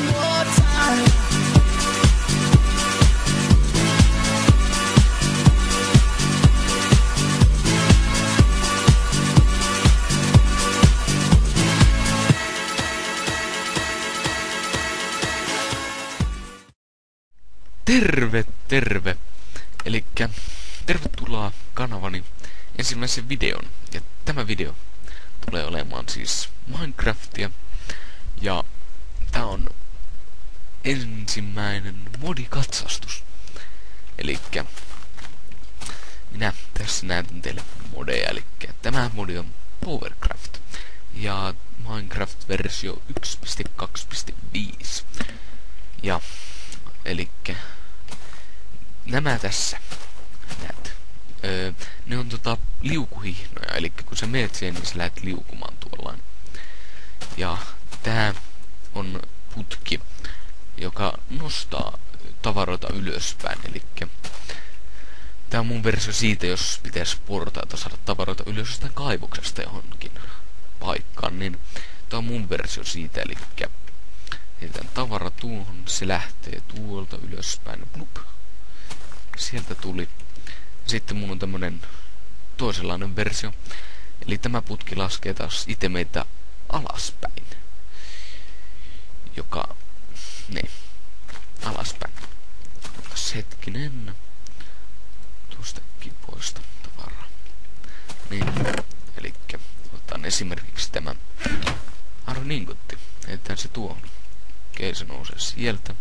more time. Terve! Elikkä tervetuloa kanavani ensimmäisen videon. Ja tämä video tulee olemaan siis Minecraftia. Ja tää on ensimmäinen modikatsastus. Elikkä minä tässä näytän teille modeja. Elikkä tämä modi on Powercraft. Ja Minecraft-versio 1.2.5. Ja elikkä nämä tässä näet. Ne on liukuhihnoja, eli kun sä meet siihen, niin sä lähdet liukumaan tuollain. Ja tää on putki, joka nostaa tavaroita ylöspäin, eli tää on mun versio siitä, jos pitäisi portaita saada tavaroita ylös jostain kaivoksesta johonkin paikkaan, niin tää on mun versio siitä, eli heitetään tavara tuohon, se lähtee tuolta ylöspäin, plup. Sieltä tuli. Sitten mun on tämmönen toisenlainen versio. Eli tämä putki laskee taas itemeitä alaspäin. Alaspäin. Otas hetkinen. Tuostakin poista tavaraa. Niin, elikkä otetaan esimerkiksi tämä Iron Ingotti. Heitetään se tuohon. Okei, se nousee sieltä.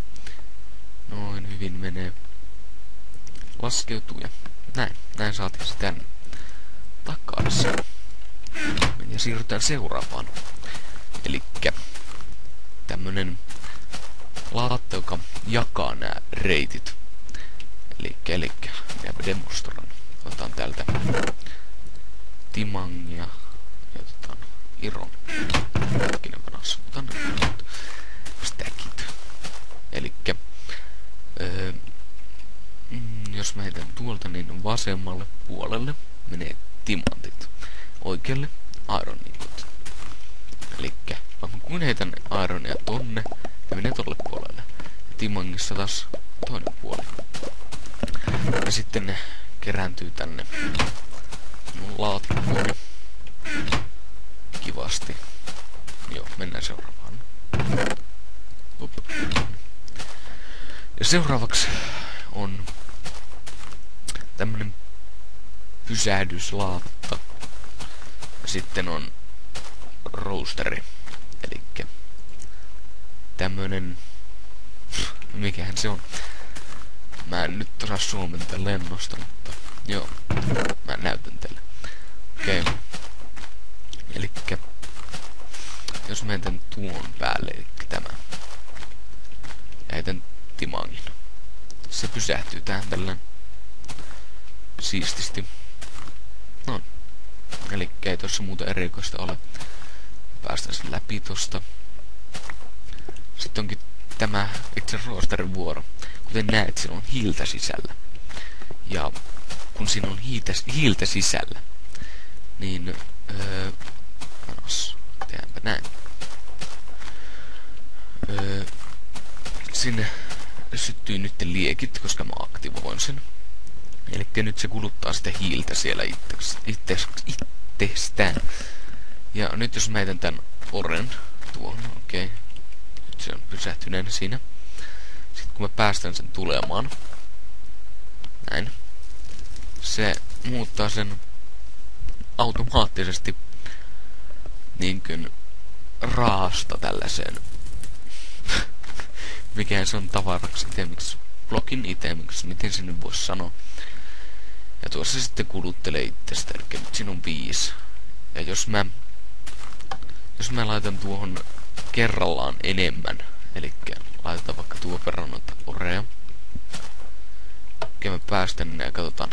Noin, hyvin menee. Laskeutuu ja näin saatiin se tänne takaisin. Ja siirrytään seuraavaan. Elikkä tämmönen laatta, joka jakaa nämä reitit. Elikkä minäpä demonstroin. Otetaan täältä timangia ja otetaan iron. Hetkinen vanassa. Otan stackit. Elikkä jos mä heitän tuolta, niin vasemmalle puolelle menee timantit. Oikealle iron ingot. Elikkä vaikka kun heitän ironia tonne, ja menee tolle puolelle. Ja timangissa taas toinen puoli. Ja sitten ne kerääntyy tänne mun laatikkoon. Kivasti. Joo, mennään seuraavaan. Up. Ja seuraavaksi on tämmönen pysähdyslaatta. Sitten on roasteri. Elikkä tämmönen... Mikähän se on? Mä en nyt osaa suomentaa lennosta, mutta... Joo, mä näytän teille. Okei. Elikkä... Jos mä heitän tuon päälle, elikkä tämä. Ja heitän timangin. Se pysähtyy tähän tällään siististi. No. Elikkä ei tossa muuta erikoista ole. Päästään sen läpi tosta. Sitten onkin tämä itse roosterin vuoro. Kuten näet, siinä on hiiltä sisällä. Ja kun siinä on hiiltä sisällä, niin tehdäänpä näin. Sinne syttyy nyt liekit, koska mä aktivoin sen. Elikkä nyt se kuluttaa sitä hiiltä siellä itsestään. Ja nyt jos mä heitän tän oren tuohon, okei. Nyt se on pysähtyneenä siinä. Sitten kun mä päästän sen tulemaan, näin. Se muuttaa sen automaattisesti niinkön raasta tällaiseen. Mikähän se on tavaraksi itemiksi, blogin itemiksi, miten se nyt voisi sanoa. Ja tuossa sitten kuluttelee itsestä, eli nyt siinä on 5. Ja jos mä laitan tuohon kerrallaan enemmän, eli laitetaan vaikka tuo verran noita oreja. Okei, mä päästän ne ja katsotaan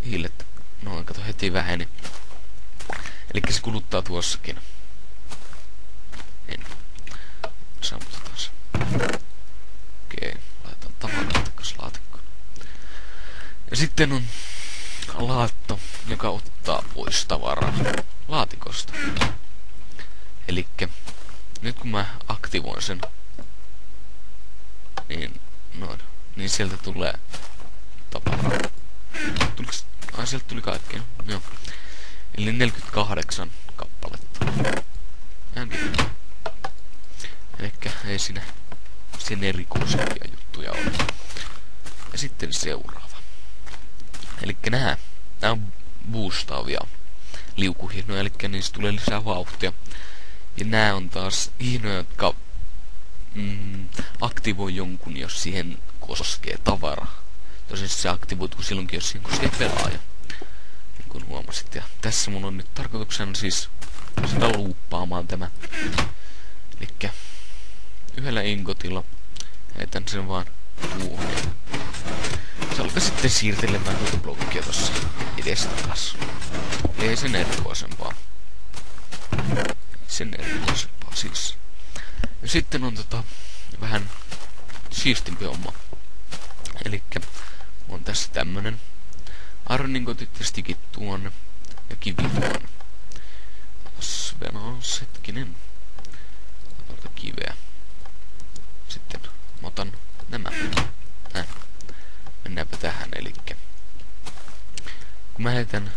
hiilet. Noin, kato heti väheni. Eli se kuluttaa tuossakin. Niin. Sammutetaan se. Okei, laitetaan tavaraa takas laatikkoon. Ja sitten on laatto, joka ottaa pois tavaraa laatikosta. Elikkä nyt kun mä aktivoin sen, Niin, noin. Niin sieltä tulee tavaraa. Tuliks? Ai, sieltä tuli kaikkea. Joo. Eli 48 kappaletta. Äänkin. Elikkä ei siinä sen erikoisempia juttuja ole. Ja sitten seuraava. Elikkä nää on boostaavia liukuhihnoja, elikkä niistä tulee lisää vauhtia. Ja nää on taas hihnoja, jotka aktivoi jonkun, jos siihen koskee tavara. Tosin se aktivoituu silloinkin, jos siihen koskee pelaaja. Niin kuin huomasit. Ja tässä mun on nyt tarkoituksena siis sitä luuppaamaan tämä. Elikkä yhdellä ingotilla heitän sen vaan tuohon. Se alkaa sitten siirtelemään noita blokkia tossa edestakas. Ei sen erikoisempaa. Siis. Ja sitten on vähän siistimpi homma. Elikkä on tässä tämmönen arningotit ja stikit tuonne ja kivi tuonne. Svenas, hetkinen. Tuolta kiveä. Sitten mä otan nämä. Näin. Mennäänpä tähän, elikkä kun mä heitän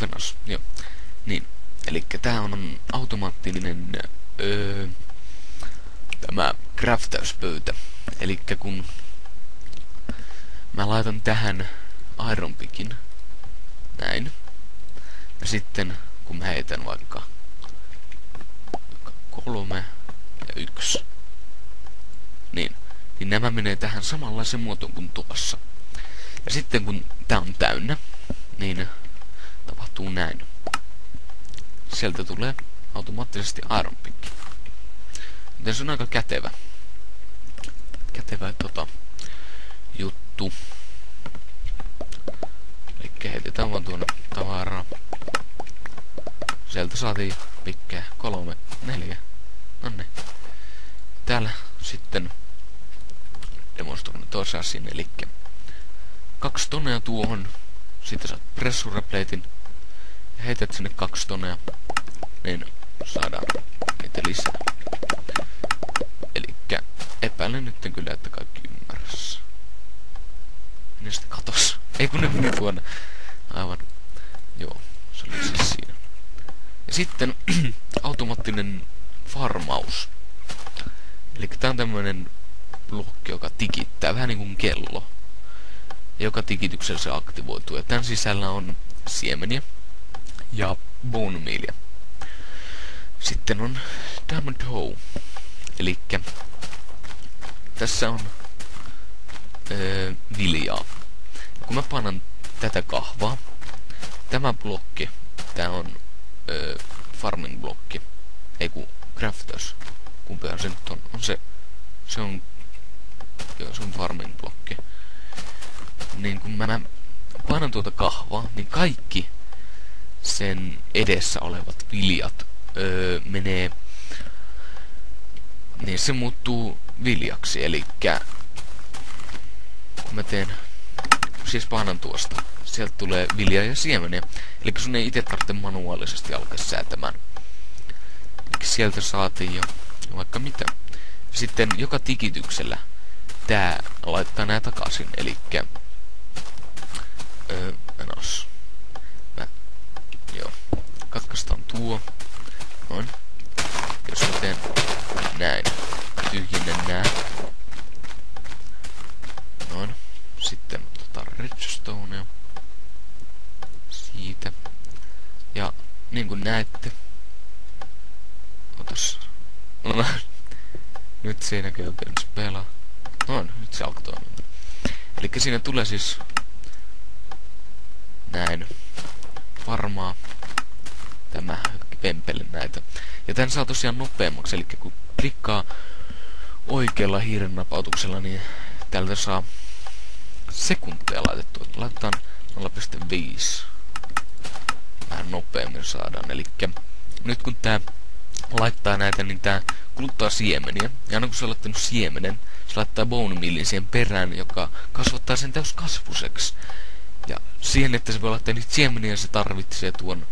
Venas, joo. Niin, elikkä tää on automaattinen tämä craftäyspöytä. Elikkä kun mä laitan tähän Iron Pickin, näin. Ja sitten kun mä heitän vaikka 3 ja 1, niin nämä menee tähän samanlaisen muotoon kuin tuossa. Ja sitten kun tää on täynnä, niin tapahtuu näin. Sieltä tulee automaattisesti Iron Pick. Joten se on aika kätevä juttu. Elikkä heitetään vaan tuonne tavaraa. Sieltä saatiin pikkejä 3, 4. Nonne. Täällä sitten demonstroin toisen asian, elikkä 2 tonea tuohon. Sitten saat pressurapleitin ja heität sinne 2 tonea. Niin saadaan niitä lisää. Elikkä epäilen nyt kyllä, että kaikki ymmärräs. Minne sitten katos? Ei kun ne meni tuonne. Aivan. Joo, se oli siis siinä. Ja sitten automaattinen farmaus. Eli tää on tämmönen blokki, joka tikittää vähän niin kuin kello. Joka tikityksellä se aktivoituu. Ja tän sisällä on siemeniä ja bone mealia. Sitten on Diamond Hoe. Elikkä tässä on viljaa. Kun mä panan tätä kahvaa, tämä blokki, tää on farming blokki. Ei kun craftaus. Kumpihan se nyt on? Se on farming blokki. Niin kun mä painan tuota kahvaa, niin kaikki sen edessä olevat viljat menee, niin se muuttuu viljaksi. Elikkä kun mä siis painan tuosta, sieltä tulee viljaa ja siemeniä. Elikkä sun ei ite tarvitse manuaalisesti alkaa säätämään. Elikkä sieltä saatiin jo vaikka mitä. Sitten joka tikityksellä tää laittaa nää takaisin, elikkä joo, katkaistaan tuo. Noin. Jos mä teen näin, tyhjennän nää. Noin. Sitten otetaan redstoneja siitä. Ja niin kuin näette, otas. No, nyt siinäkin oikein pelaa. No, nyt se alkoi toimia. Elikkä siinä tulee siis näin varmaa tämä pempele näitä. Ja tän saa tosiaan nopeammaksi, eli kun klikkaa oikealla hiiren napautuksella, niin täältä saa sekunteja laitettua. Laitetaan 0,5. Vähän nopeammin saadaan. Eli nyt kun tää laittaa näitä, niin tää kuluttaa siemeniä. Ja aina kun se on laittanut siemenen, se laittaa bone mealin siihen perään, joka kasvattaa sen täyskasvuseksi. Ja siihen, että se voi laittaa niitä siemeniä, se tarvitsee tuon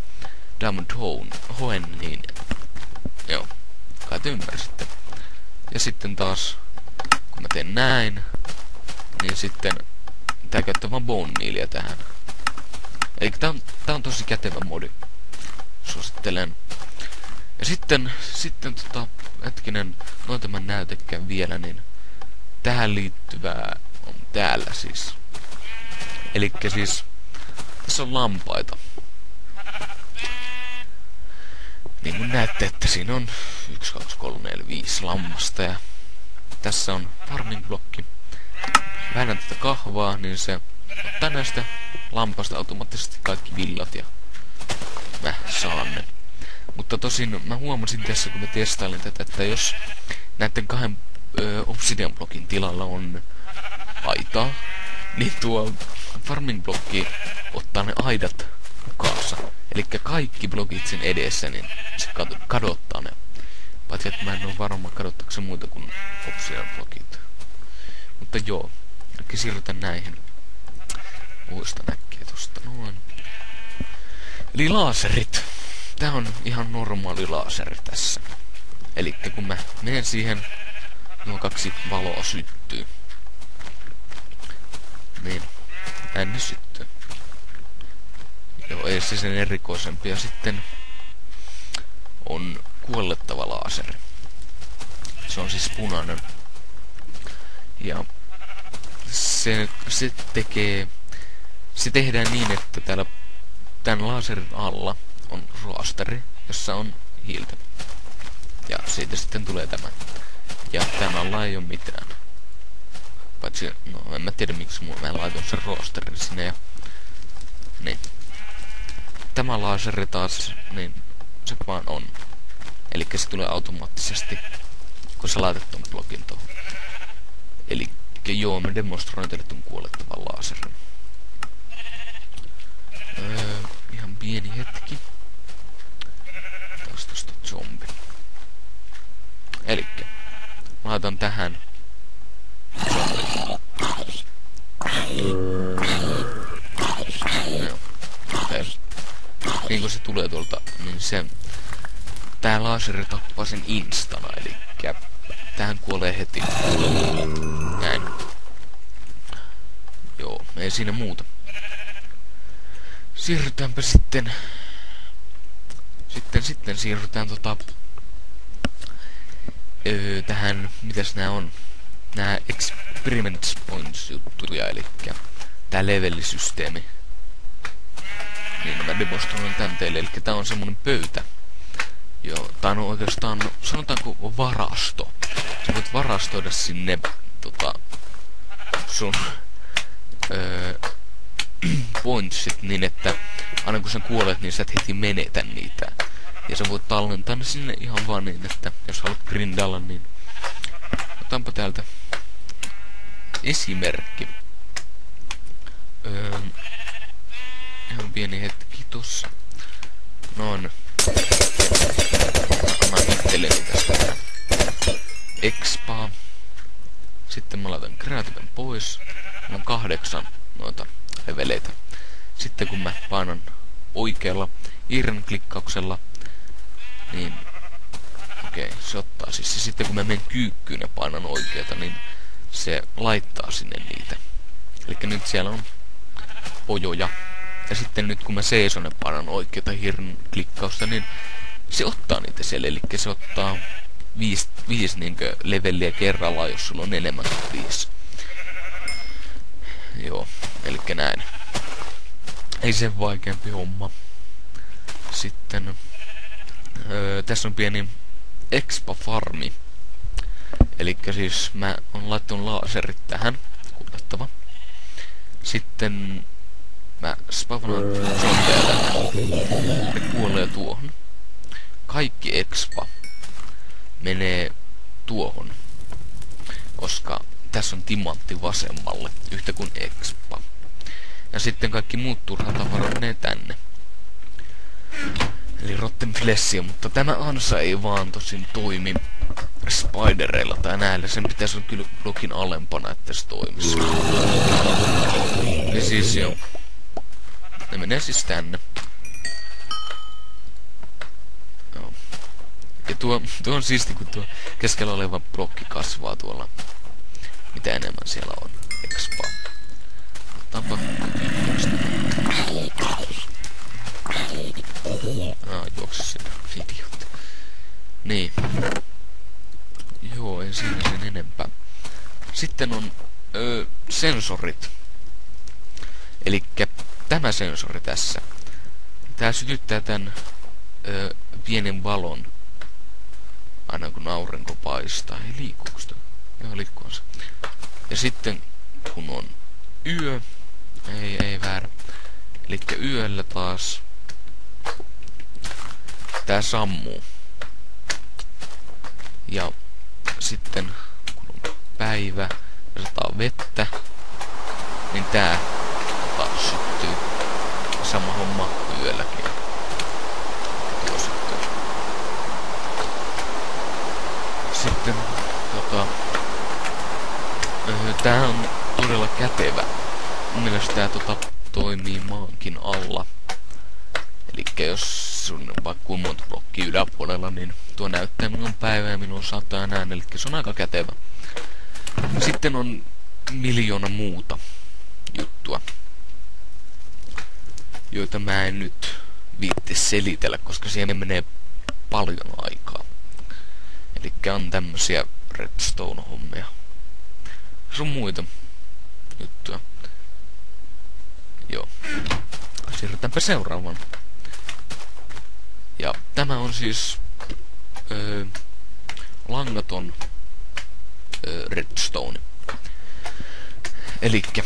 Diamond Hoen, niin joo, kai te ymmärsitte. Ja sitten taas kun mä teen näin, niin sitten tää käyttää vaan bone mealia tähän. Eli tää on tosi kätevä modi. Suosittelen. Ja sitten hetkinen, noita mä näytäkään vielä, niin tähän liittyvää on täällä siis. Elikkä siis, tässä on lampaita. Niin kuin näette, että siinä on 1, 2, 3, 4, 5 lammasta ja tässä on farming blokki. Väännän tätä kahvaa, niin se ottaa näistä lampasta automaattisesti kaikki villat ja mä saan ne. Mutta tosin mä huomasin tässä, kun mä testailin tätä, että jos näiden 2 obsidian blokin tilalla on aitaa, niin tuo farming blokki ottaa ne aidat mukaansa. Elikkä kaikki blokit sen edessä, niin se kadottaa ne. Paitsi että mä en oo varma kadottaako se muuta kuin obsidian blokit. Mutta joo, eli siirrytään näihin. Muista näkee tosta noin. Eli laaserit. Tää on ihan normaali laaseri tässä. Elikkä kun mä menen siihen, nuo 2 valoa syttyy. Niin, näin ne syttyy. Joo, ei se sen erikoisempi. Ja sitten on kuolettava laaseri. Se on siis punainen. Ja se tehdään niin, että täällä tän laserin alla on roosteri, jossa on hiiltä. Ja siitä sitten tulee tämä. Ja tän alla ei oo mitään. Paitsi, no en mä tiedä miksi mä laitoin sen roosterin sinne ja niin. Tämä laseri taas, niin se vaan on. Elikkä se tulee automaattisesti, kun sä laitat ton blokin tohon. Elikkä joo, mä demonstroin teille ton kuolettavan laserin. Ihan pieni hetki. Taas tosta zombi. Elikkä mä laitan tähän zombi. Joo. Niin kun se tulee tuolta, niin se tää laseri tappaa sen instana, elikkä tähän kuolee heti. Näin. Joo, ei siinä muuta. Siirrytäänpä sitten siirrytään tähän, mitäs nää on? Nää experiment points juttuja, elikkä tää levelisysteemi. Niin mä demonstroin tän teille, elikkä tää on semmonen pöytä. Joo, tää on oikeastaan, sanotaanko varasto. Sä voit varastoida sinne sun pointsit niin, että aina kun sä kuolet, niin sä et heti menetä niitä. Ja sä voit tallentaa ne sinne ihan vaan niin, että jos haluat grindailla, niin otanpa täältä esimerkki. Ihan pieni hetki tossa. Noin. Annan itselleni tästä expaa. Sitten mä laitan kreativen pois. Mulla on 8 noita leveleitä. Sitten kun mä painan oikealla iron klikkauksella, niin okei, se ottaa siis. Ja sitten kun mä menen kyykkyyn ja painan oikeata, niin se laittaa sinne niitä. Elikkä nyt siellä on pojoja. Ja sitten nyt kun mä seison ja painan oikeata iron klikkausta, niin se ottaa niitä siellä. Elikkä se ottaa 5 niinkö leveliä kerrallaan, jos sulla on enemmän kuin 5. Joo, elikkä näin. Ei sen vaikeampi homma. Sitten tässä on pieni expa-farmi. Elikkä siis mä oon laittanut laserit tähän, kuulettava. Sitten mä spawnaan zombeja tähän. Ne kuolee tuohon. Kaikki expa menee tuohon, koska tässä on timantti vasemmalle, yhtä kuin expa. Ja sitten kaikki muut turhat tavarat menee tänne. Eli rotten flessia, mutta tämä ansa ei vaan tosin toimi spidereilla tai näillä. Sen pitäisi olla kyllä blogin alempana, että se toimisi. Ja siis joo. Ne menee siis tänne. Joo. Ja tuo on siisti, kun tuo keskellä oleva blokki kasvaa tuolla mitä enemmän siellä on expaa. Otetaanpa juokse sinne, idiot. Niin. Joo, ei siinä sen enempää. Sitten on sensorit. Elikkä tämä sensori tässä. Tää sytyttää tän pienen valon. Aina kun aurinko paistaa. Ei liikkuuko sitä? Joo, liikkuu se. Ja sitten kun on yö. Ei väärä. Elikkä yöllä taas tää sammuu. Ja sitten kun on päivä ja sataa vettä, niin tää taas syttyy. Sama homma yölläkin. Tuo syttyy. Sitten tää on todella kätevä. Mun mielestä tää toimii maankin alla. Elikkä jos sun on vaikka kuin monta blokkia yläpuolella, niin tuo näyttää minun päivää ja minun sataa näin, elikkä se on aika kätevä. Sitten on miljoona muuta juttua, joita mä en nyt viitti selitellä, koska siihen menee paljon aikaa. Elikkä on tämmösiä redstone-hommia. Sun muita juttuja. Joo. Siirrytäänpä seuraavaan. Ja tämä on siis langaton redstone. Elikkä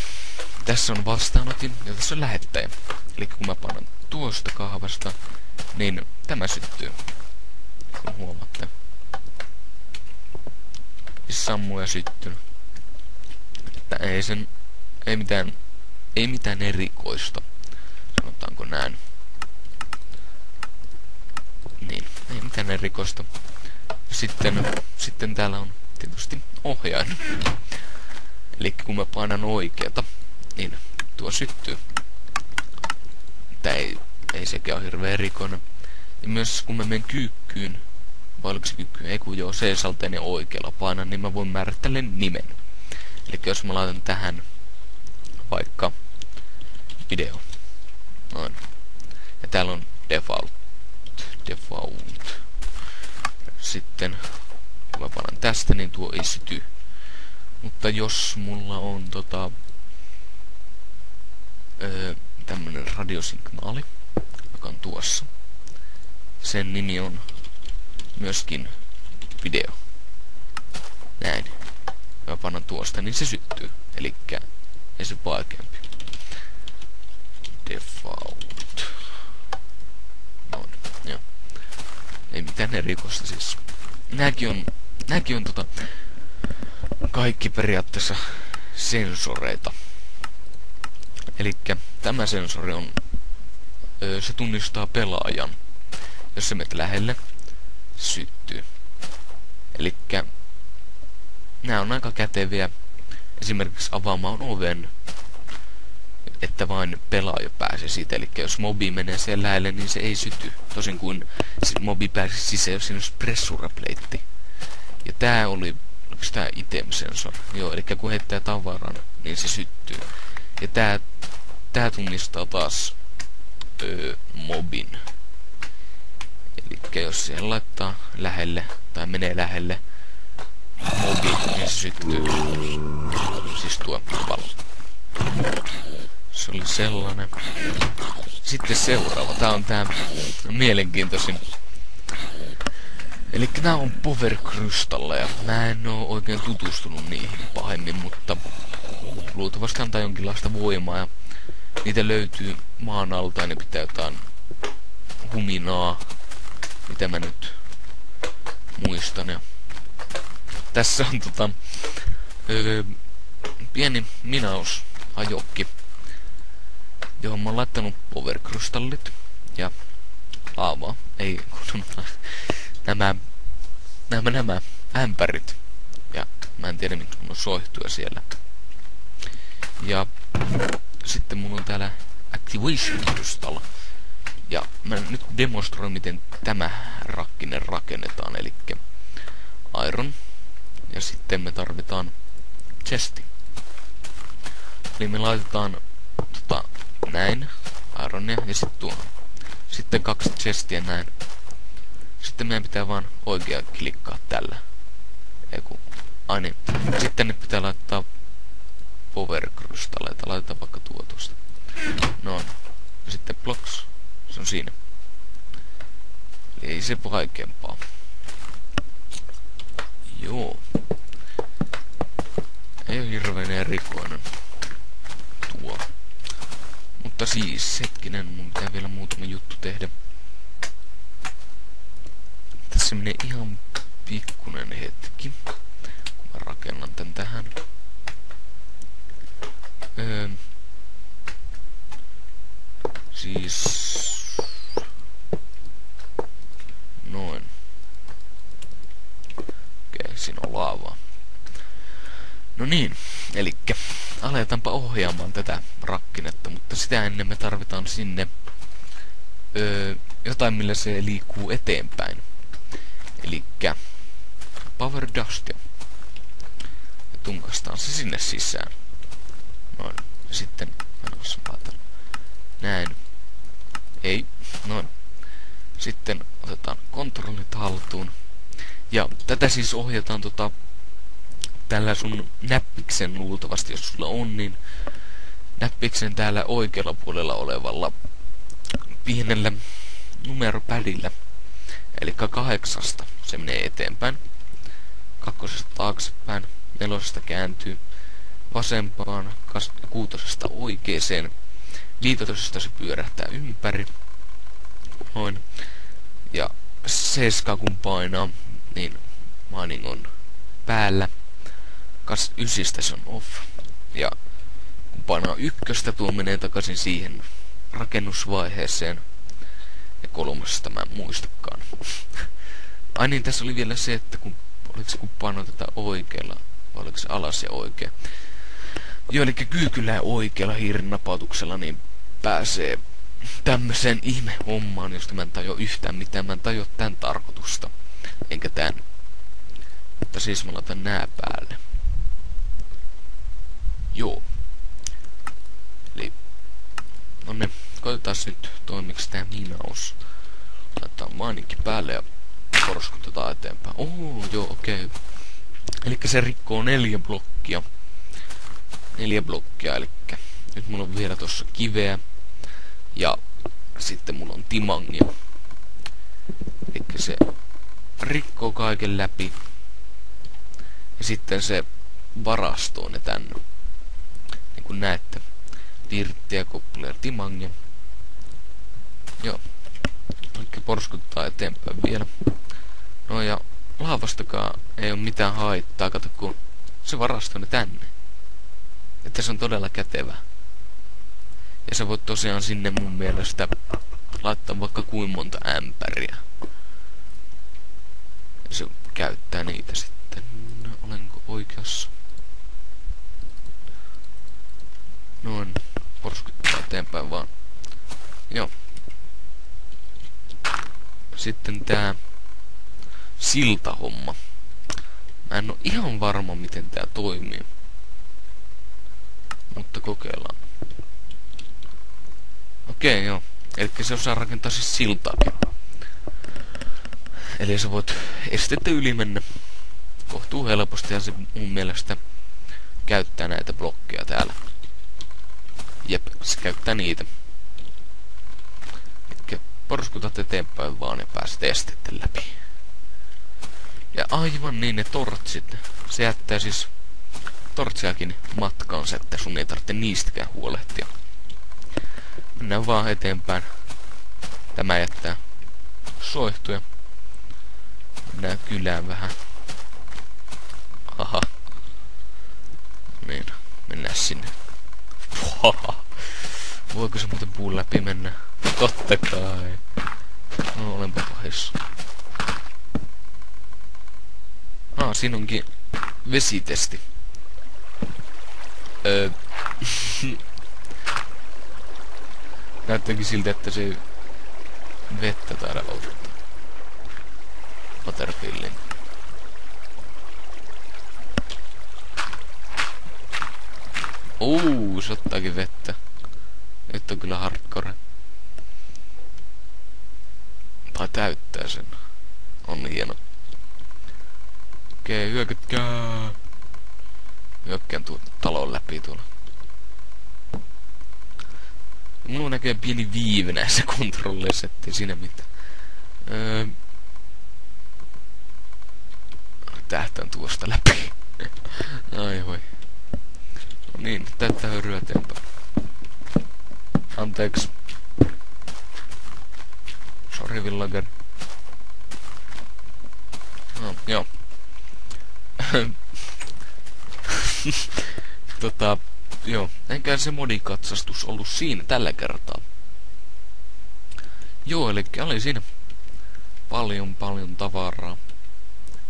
tässä on vastaanotin ja tässä on lähettäjä. Elikkä kun mä panan tuosta kahvasta, niin tämä syttyy. Kun huomaatte. Siis sammuu ja syttyy. Että ei mitään erikoista. Sanotaanko näin. Niin, ei mitään erikoista. Sitten täällä on tietysti ohjain. Eli kun mä painan oikeeta, niin tuo syttyy. Tää ei sekään ole hirveän erikoinen. Ja myös kun mä menen kyykkyyn, vai oliko se kyykkyyn? Ei kun joo, C-salteen ja oikealla painan, niin mä voin määrittää nimen. Eli jos mä laitan tähän vaikka video. Noin. Ja täällä on default. Sitten kun mä panan tästä, niin tuo ei syty. Mutta jos mulla on tämmönen radiosignaali, joka on tuossa. Sen nimi on myöskin video. Näin. Mä panan tuosta, niin se syttyy. Elikkä ei se vaikeampi. Default. Noin, joo. Ei mitään erikoista siis. Nääkin on kaikki periaatteessa sensoreita. Elikkä tämä sensori on, se tunnistaa pelaajan. Jos se menet lähelle, se syttyy. Elikkä nää on aika käteviä. Esimerkiksi avaamaan oven, että vain pelaaja pääsee siitä. Eli jos mobi menee siellä lähelle, niin se ei syty. Tosin kuin mobi pääsisi sisään, jos siinä olisi pressurapleitti. Ja tää oli, oliko tää item sensor? Joo, eli kun heittää tavaran, niin se syttyy. Ja tää tunnistaa taas mobin. Eli jos siihen laittaa lähelle, tai menee lähelle mobi, niin se syttyy. Siis tuo valo. Se oli sellainen. Sitten seuraava. Tää on tää mielenkiintoisin. Elikkä nää on power-krystalleja. Mä en oo oikein tutustunut niihin pahemmin, mutta luultavasti antaa jonkinlaista voimaa ja niitä löytyy maan alta ja ne pitää jotain huminaa, mitä mä nyt muistan. Ja tässä on pieni minausajokki, johon mä oon laittanut power-krystallit ja laavaa. Ei, kun nämä ämpärit. Ja mä en tiedä mitkä on soihtuja siellä. Ja sitten mulla on täällä Activation Crystal. Ja mä nyt demonstroin miten tämä rakkinen rakennetaan. Elikkä iron. Ja sitten me tarvitaan chesti. Eli me laitetaan näin ironia ja sitten tuohon. Sitten 2 chestiä näin. Sitten meidän pitää vaan oikea klikkaa tällä. Niin. Sitten ne pitää laittaa power crystalleita. Laitetaan vaikka tuosta. No. Ja sitten blocks. Se on siinä. Eli ei se vaikeampaa. Joo. Ei oo hirveen erikoinen tuo. Mutta siis, hetkinen, mun pitää vielä muutama juttu tehdä. Tässä menee ihan pikkunen hetki, kun mä rakennan tän tähän. Siis... Noin. Okei, siinä on laavaa. No niin, elikkä aletaanpa ohjaamaan tätä rakkinetta, mutta sitä ennen me tarvitaan sinne jotain, millä se liikkuu eteenpäin. Elikkä power dustia. Ja tunkastaan se sinne sisään. Noin. Ja sitten näin. Ei. Noin. Sitten otetaan kontrollit haltuun. Ja tätä siis ohjataan tällä sun näppiksen luultavasti, jos sulla on, niin näppiksen täällä oikealla puolella olevalla pienellä numeropädillä. Eli 8 se menee eteenpäin, 2 taaksepäin, 4 kääntyy vasempaan, 6 oikeeseen, 5 se pyörähtää ympäri, noin, ja 7 kun painaa, niin mining on päällä, 9 se on off, ja kun painaa 1, tuo menee takaisin siihen rakennusvaiheeseen, ja 3 mä en muistakaan. Ai niin, tässä oli vielä se, että oliko se kun painaa tätä oikealla, vai oliko se alas ja oikea. Joo, eli kyykyllä ja oikealla hiirinapautuksella niin pääsee tämmöiseen ihme hommaan, josta mä en tajua yhtään mitään, mä en tajua tän tarkoitusta. Enkä tän. Mutta siis mä laitan nää päälle. Joo. Eli, no ne, koitetaan nyt toimiks tää minaus. Laitetaan maininkin päälle ja porskutetaan eteenpäin. Joo, okei. Elikkä se rikkoo 4 blokkia. 4 blokkia, elikkä nyt mulla on vielä tossa kiveä. Ja sitten mulla on timangia. Elikkä se rikkoo kaiken läpi. Ja sitten se varastoo ne tänne. Niin kuin näette. Dirttiä, koppulia, timangia. Joo. Elikkä porskuttaa eteenpäin vielä. No ja laavastakaan ei oo mitään haittaa, kato kun se varastoo ne tänne. Että se on todella kätevä. Ja sä voit tosiaan sinne mun mielestä laittaa vaikka kuin monta ämpäriä. Ja se käyttää niitä sitten. No, olenko oikeassa? Noin. Porskuttaa eteenpäin vaan. Joo. Sitten tää siltahomma. Mä en oo ihan varma miten tää toimii. Mutta kokeillaan. Okei, joo. Elikkä se osaa rakentaa siis siltaakin. Eli sä voit estettä yli mennä kohtuu helposti ja se mun mielestä käyttää näitä blokkeja täällä. Jep, se käyttää niitä. Elikkä porskutat eteenpäin vaan ja pääset estetten läpi. Ja aivan niin ne tortsit. Se jättää siis tortsiakin matkaansa, että sun ei tarvitse niistäkään huolehtia. Mennään vaan eteenpäin. Tämä jättää soihtuja. Mennään kylään vähän. Haha. Niin, mennään sinne. Voiko se muuten puun läpi mennä? Totta kai. No, olenpa pahissa. Siinä onkin vesitesti. Näyttääkin siltä, että se vettä taida ottaa. Waterfillin. Se ottaakin vettä. Nyt on kyllä hardcore. Tai täyttää sen. On hieno. Okei, hyökätkää. Hyökkään talon läpi tuolla. Mulla näkee pieni viive näissä kontrolleissa, ettei siinä mitään. Tähtään tuosta läpi. Ai voi. No niin, täyttää höyryä eteenpäin. Anteeksi. Sorry, villager. No, joo. Joo. Eikä se modikatsastus ollut siinä tällä kertaa. Joo, eli oli siinä paljon tavaraa.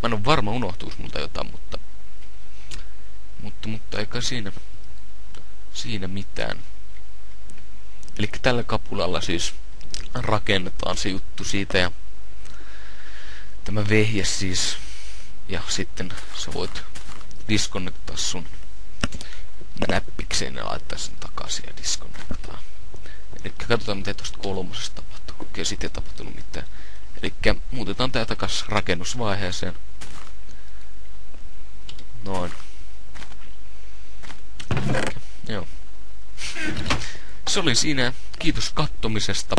Mä en oo varma, unohtuis multa jotain, mutta eikä siinä mitään. Eli tällä kapulalla siis rakennetaan se juttu siitä ja tämä vehje siis. Ja sitten sä voit diskonnektaa sun näppikseen ja laittaa sen takaisin ja diskonnektaa. Eli katsotaan mitä tosta kolmosesta tapahtuu. Okei, sit ei tapahtunut mitään. Eli muutetaan tää takas rakennusvaiheeseen. Noin. Joo. Se oli siinä. Kiitos kattomisesta.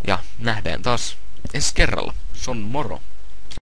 Ja nähdään taas ensi kerralla. Se on moro.